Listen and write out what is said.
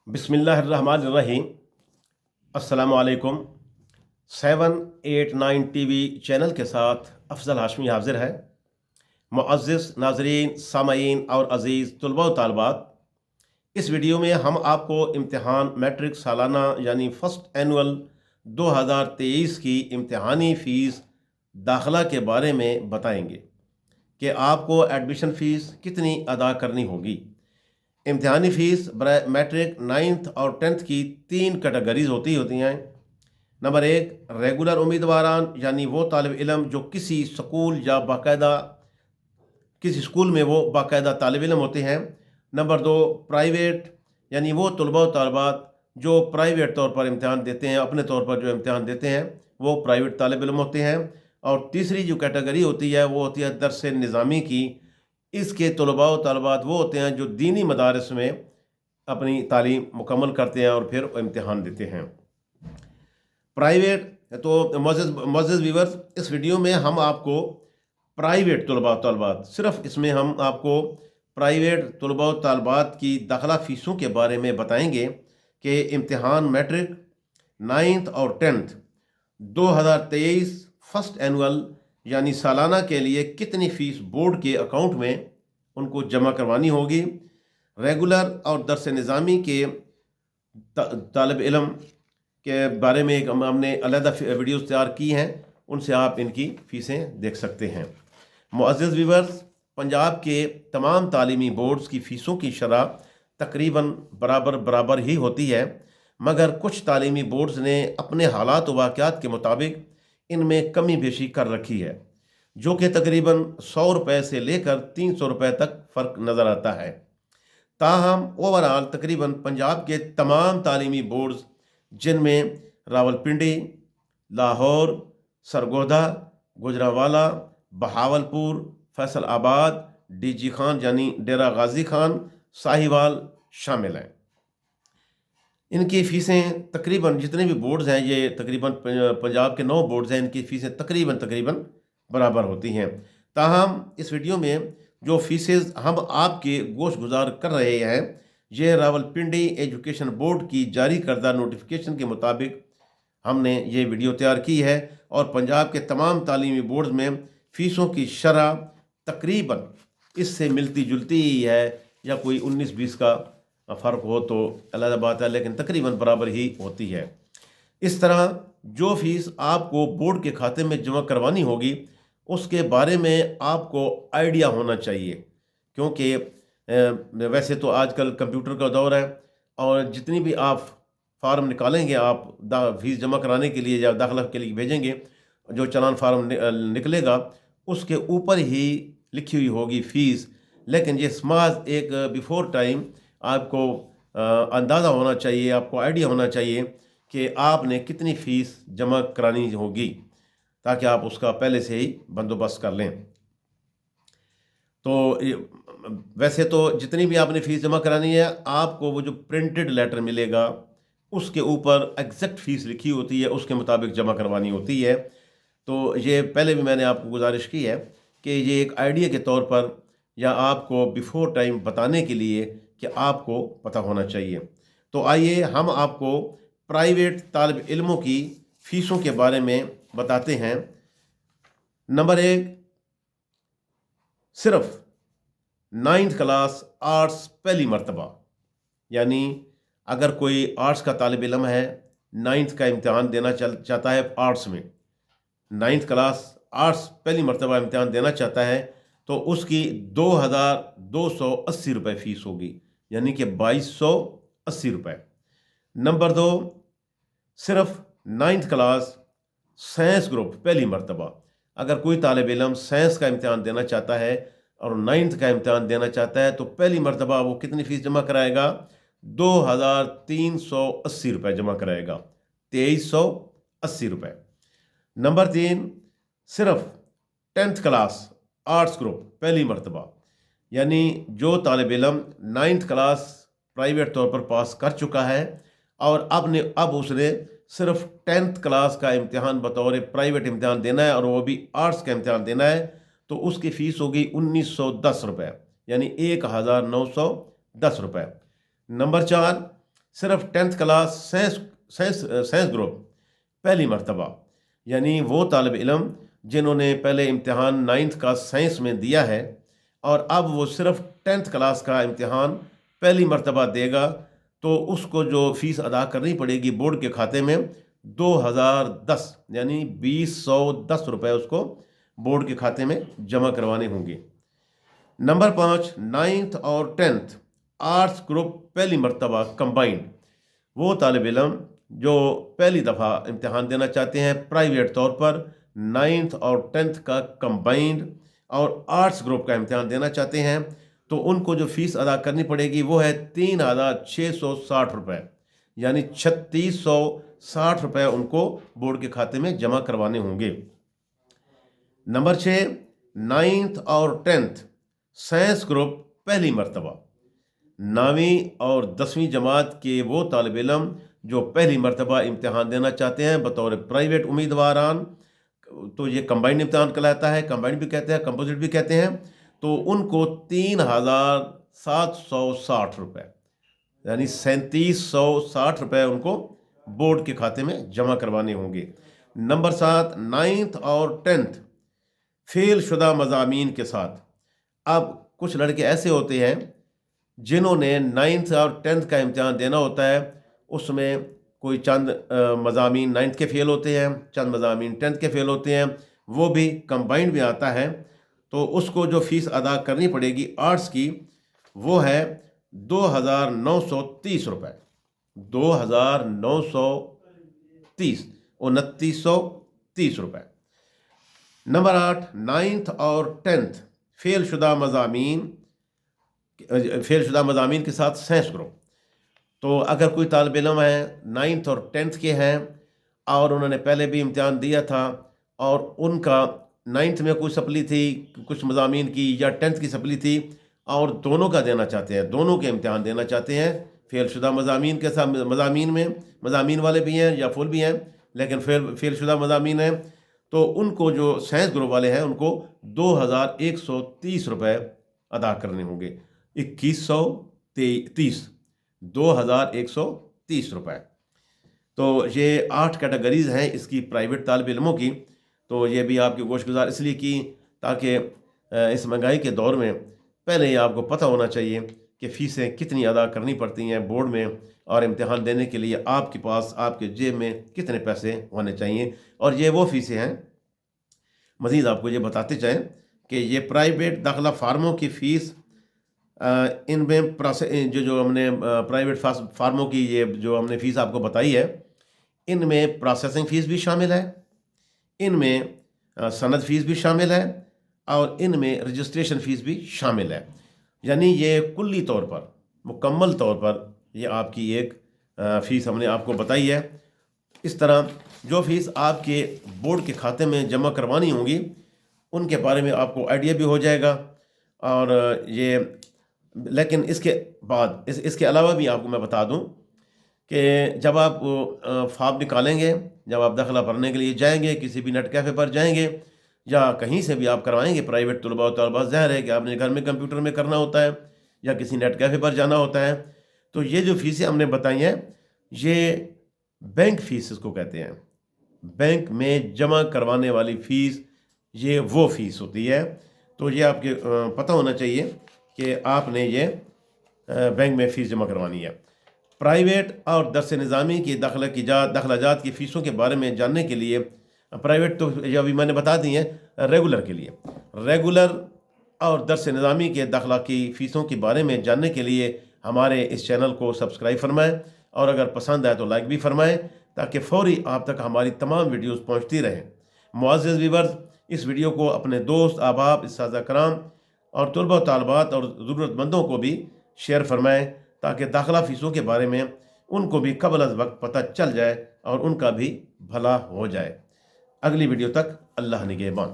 बिस्मिल्लाहिर्रहमानिर्रहीम। अस्सलामु अलैकुम। 789 टीवी चैनल के साथ अफजल हाशमी हाजिर है। मुअज़्ज़िज़ नाज़रीन, सामईन और अज़ीज़ तलबा व तालिबात, इस वीडियो में हम आपको इम्तिहान मैट्रिक सालाना यानी फ़र्स्ट एनुअल 2023 की इम्तिहानी फ़ीस दाखिला के बारे में बताएंगे कि आपको एडमिशन फ़ीस कितनी अदा करनी होगी। इम्तिहानी फ़ीस बराए मैट्रिक 9th और 10th की 3 कैटेगरीज होती हैं। नंबर 1, रेगुलर उम्मीदवारान यानी वो तालिब इल्म जो किसी स्कूल या बाकायदा किसी स्कूल में वो बाकायदा तालिब इल्म होते हैं। नंबर 2, प्राइवेट यानी वो तलबा व तालिबात जो प्राइवेट तौर पर इम्तिहान देते हैं, अपने तौर पर जो इम्तिहान देते हैं वो प्राइवेट तालिब इल्म होते हैं। और तीसरी जो कैटेगरी होती है वो होती है दर्स निज़ामी की। इसके तलबा व तालिबात वो होते हैं जो दीनी मदारस में अपनी तालीम मुकम्मल करते हैं और फिर इम्तिहान देते हैं। प्राइवेट तो मोअज़्ज़िज़ व्यूअर्स, इस वीडियो में हम आपको प्राइवेट तलबा व तालिबात, सिर्फ इसमें हम आपको प्राइवेट तलबा व तालिबात की दाखिला फ़ीसों के बारे में बताएंगे कि इम्तिहान मैट्रिक 9th और 10th 2023 फर्स्ट एनुअल यानी सालाना के लिए कितनी फ़ीस बोर्ड के अकाउंट में उनको जमा करवानी होगी। रेगुलर और दर्स निज़ामी के तालिब इल्म के बारे में हमने अलहदा वीडियोस तैयार की हैं, उनसे आप इनकी फ़ीसें देख सकते हैं। मुअज़्ज़िज़ व्यूअर्स, पंजाब के तमाम तालीमी बोर्ड्स की फ़ीसों की शरह तकरीबन बराबर ही होती है, मगर कुछ तालीमी बोर्ड्स ने अपने हालात व वाक़यात के मुताबिक इनमें कमी बेशी कर रखी है, जो कि तकरीबन 100 रुपये से लेकर 300 रुपये तक फ़र्क नज़र आता है। ताहम ओवरऑल तकरीबन पंजाब के तमाम तालीमी बोर्ड्स, जिनमें रावलपिंडी, लाहौर, सरगोधा, गुजरांवाला, बहावलपुर, फैसलाबाद, डीजी खान यानी डेरा गाजी खान, साहिवाल शामिल हैं। इनकी फ़ीसें तकरीबन, जितने भी बोर्ड्स हैं ये तकरीबन पंजाब के 9 बोर्ड्स हैं, इनकी फ़ीसें तकरीबन बराबर होती हैं। ताहम इस वीडियो में जो फ़ीसेस हम आपके गोश गुजार कर रहे हैं, ये रावलपिंडी एजुकेशन बोर्ड की जारी करदा नोटिफिकेशन के मुताबिक हमने ये वीडियो तैयार की है। और पंजाब के तमाम तालीमी बोर्ड्स में फ़ीसों की शरह तकरीबन इससे मिलती जुलती ही है, या कोई 19-20 का फ़र्क हो तो अलग बात है, लेकिन तकरीबन बराबर ही होती है। इस तरह जो फ़ीस आपको बोर्ड के खाते में जमा करवानी होगी उसके बारे में आपको आइडिया होना चाहिए, क्योंकि वैसे तो आजकल कंप्यूटर का दौर है और जितनी भी आप फार्म निकालेंगे, आप फ़ीस जमा कराने के लिए या दाखिला के लिए भेजेंगे, जो चालान फार्म निकलेगा उसके ऊपर ही लिखी हुई होगी फ़ीस। लेकिन ये समाज एक बिफोर टाइम आपको अंदाज़ा होना चाहिए, आपको आइडिया होना चाहिए कि आपने कितनी फ़ीस जमा करानी होगी, ताकि आप उसका पहले से ही बंदोबस्त कर लें। तो वैसे तो जितनी भी आपने फ़ीस जमा करानी है, आपको वो जो प्रिंटेड लेटर मिलेगा उसके ऊपर एग्जैक्ट फ़ीस लिखी होती है, उसके मुताबिक जमा करवानी होती है। तो ये पहले भी मैंने आपको गुजारिश की है कि ये एक आइडिया के तौर पर या आपको बिफोर टाइम बताने के लिए कि आपको पता होना चाहिए। तो आइए हम आपको प्राइवेट तालिब इल्मों की फ़ीसों के बारे में बताते हैं। नंबर 1, सिर्फ 9th क्लास आर्ट्स पहली मरतबा, यानी अगर कोई आर्ट्स का तालिब इल्म है, 9th का इम्तिहान देना चाहता है आर्ट्स में, 9th क्लास आर्ट्स पहली मरतबा इम्तिहान देना चाहता है, तो उसकी 2280 रुपये फ़ीस होगी, यानी कि 2280 रुपये। नंबर 2, सिर्फ 9th क्लास साइंस ग्रुप पहली मरतबा, अगर कोई तालिब इल्म साइंस का इम्तिहान देना चाहता है और 9th का इम्तिहान देना चाहता है, तो पहली मरतबा वो कितनी फ़ीस जमा कराएगा? 2380 रुपये जमा कराएगा, 2380 रुपये। नंबर 3, सिर्फ 10th क्लास आर्ट्स ग्रुप पहली मरतबा, यानी जो तालिब इल्म 9th क्लास प्राइवेट तौर पर पास कर चुका है और अब उसने सिर्फ 10th क्लास का इम्तिहान बतौर प्राइवेट इम्तिहान देना है और वो भी आर्ट्स का इम्तिहान देना है, तो उसकी फ़ीस होगी 1910 रुपये, यानी 1910 रुपये। नंबर 4, صرف 10th کلاس سائنس گروپ پہلی مرتبہ، یعنی وہ طالب علم جنہوں نے پہلے امتحان 9th کا سائنس میں دیا ہے اور اب وہ صرف 10th کلاس کا امتحان پہلی مرتبہ دے گا، تو اس کو جو فیس ادا کرنی پڑے گی بورڈ کے کھاتے میں 2010 یعنی 2010 روپے اس کو بورڈ کے کھاتے میں جمع کروانے ہوں گے۔ نمبر 5، 9th اور 10th آرٹس گروپ پہلی مرتبہ کمبائنڈ، وہ طالب علم جو پہلی دفعہ امتحان دینا چاہتے ہیں پرائیویٹ طور پر 9th اور 10th کا کمبائنڈ اور آرٹس گروپ کا امتحان دینا چاہتے ہیں، تو ان کو جو فیس ادا کرنی پڑے گی وہ ہے 3660 روپے، یعنی 3660 روپے ان کو بورڈ کے کھاتے میں جمع کروانے ہوں گے۔ نمبر 6، 9th اور 10th سائنس گروپ پہلی مرتبہ، 9ویں اور 10ویں جماعت کے وہ طالب علم جو پہلی مرتبہ امتحان دینا چاہتے ہیں بطور پرائیویٹ امیدواران، تو یہ کمبائنڈ امتحان کہلاتا ہے، کمبائنڈ بھی کہتے ہیں، کمپوزٹ بھی کہتے ہیں، تو ان کو 3760 روپے یعنی 3760 روپے ان کو بورڈ کے کھاتے میں جمع کروانے ہوں گے۔ نمبر 7، 9th اور 10th فیل شدہ مضامین کے ساتھ، اب کچھ لڑکے ایسے ہوتے ہیں جنہوں نے 9th اور 10th کا امتحان دینا ہوتا ہے، اس میں کوئی چند مضامین 9th کے فیل ہوتے ہیں، چند مضامین 10th کے فیل ہوتے ہیں، وہ بھی کمبائنڈ میں آتا ہے، تو اس کو جو فیس ادا کرنی پڑے گی آرٹس کی وہ ہے 2930 روپے، 2930 روپے۔ نمبر 8، 9th اور 10th فیل شدہ مضامین کے ساتھ سائنس گروپ، تو اگر کوئی طالب علم ہے 9th اور 10th کے ہیں اور انہوں نے پہلے بھی امتحان دیا تھا اور ان کا 9th میں کوئی سپلی تھی کچھ مضامین کی یا 10th کی سپلی تھی اور دونوں کا دینا چاہتے ہیں، دونوں کے امتحان دینا چاہتے ہیں فیل شدہ مضامین کے ساتھ، مضامین والے بھی ہیں یا فل بھی ہیں لیکن فیل شدہ مضامین ہیں، تو ان کو جو سائنس گروپ والے ہیں ان کو 2130 روپے ادا کرنے ہوں گے، 2130 روپے۔ تو یہ 8 کیٹیگریز ہیں اس کی پرائیویٹ طالب علموں کی، تو یہ بھی آپ کی گوش گزار اس لیے کی تاکہ اس مہنگائی کے دور میں پہلے ہی آپ کو پتہ ہونا چاہیے کہ فیسیں کتنی ادا کرنی پڑتی ہیں بورڈ میں، اور امتحان دینے کے لیے آپ کے پاس آپ کے جیب میں کتنے پیسے ہونے چاہیے، اور یہ وہ فیسیں ہیں۔ مزید آپ کو یہ بتاتے چاہیں کہ یہ پرائیویٹ داخلہ فارموں کی فیس، ان میں جو ہم نے پرائیویٹ فارموں کی یہ جو ہم نے فیس آپ کو بتائی ہے، ان میں پروسیسنگ فیس بھی شامل ہے، ان میں سند فیس بھی شامل ہے، اور ان میں رجسٹریشن فیس بھی شامل ہے، یعنی یہ کلی طور پر مکمل طور پر یہ آپ کی ایک فیس ہم نے آپ کو بتائی ہے۔ اس طرح جو فیس آپ کے بورڈ کے کھاتے میں جمع کروانی ہوں گی ان کے بارے میں آپ کو آئیڈیا بھی ہو جائے گا، اور یہ لیکن اس کے بعد اس کے علاوہ بھی آپ کو میں بتا دوں کہ جب آپ فارم نکالیں گے، جب آپ داخلہ بھرنے کے لیے جائیں گے، کسی بھی نیٹ کیفے پر جائیں گے یا کہیں سے بھی آپ کروائیں گے پرائیویٹ طلباء و طالبات، ظاہر ہے کہ آپ نے گھر میں کمپیوٹر میں کرنا ہوتا ہے یا کسی نیٹ کیفے پر جانا ہوتا ہے، تو یہ جو فیسیں ہم نے بتائی ہیں یہ بینک فیس اس کو کہتے ہیں، بینک میں جمع کروانے والی فیس یہ وہ فیس ہوتی ہے، تو یہ آپ کے پتہ ہونا چاہیے کہ آپ نے یہ بینک میں فیس جمع کروانی ہے۔ پرائیویٹ اور درس نظامی کی داخلہ جات کی فیسوں کے بارے میں جاننے کے لیے، پرائیویٹ تو یہ ابھی میں نے بتا دی ہیں، ریگولر کے لیے، ریگولر اور درس نظامی کے داخلہ کی فیسوں کے بارے میں جاننے کے لیے ہمارے اس چینل کو سبسکرائب فرمائیں، اور اگر پسند آئے تو لائک بھی فرمائیں تاکہ فوری آپ تک ہماری تمام ویڈیوز پہنچتی رہیں۔ معزز ویورز، اس ویڈیو کو اپنے دوست، احباب، اساتذہ کرام اور طلباء و طالبات اور ضرورت مندوں کو بھی شیئر فرمائیں تاکہ داخلہ فیسوں کے بارے میں ان کو بھی قبل از وقت پتہ چل جائے اور ان کا بھی بھلا ہو جائے۔ اگلی ویڈیو تک اللہ نگہبان۔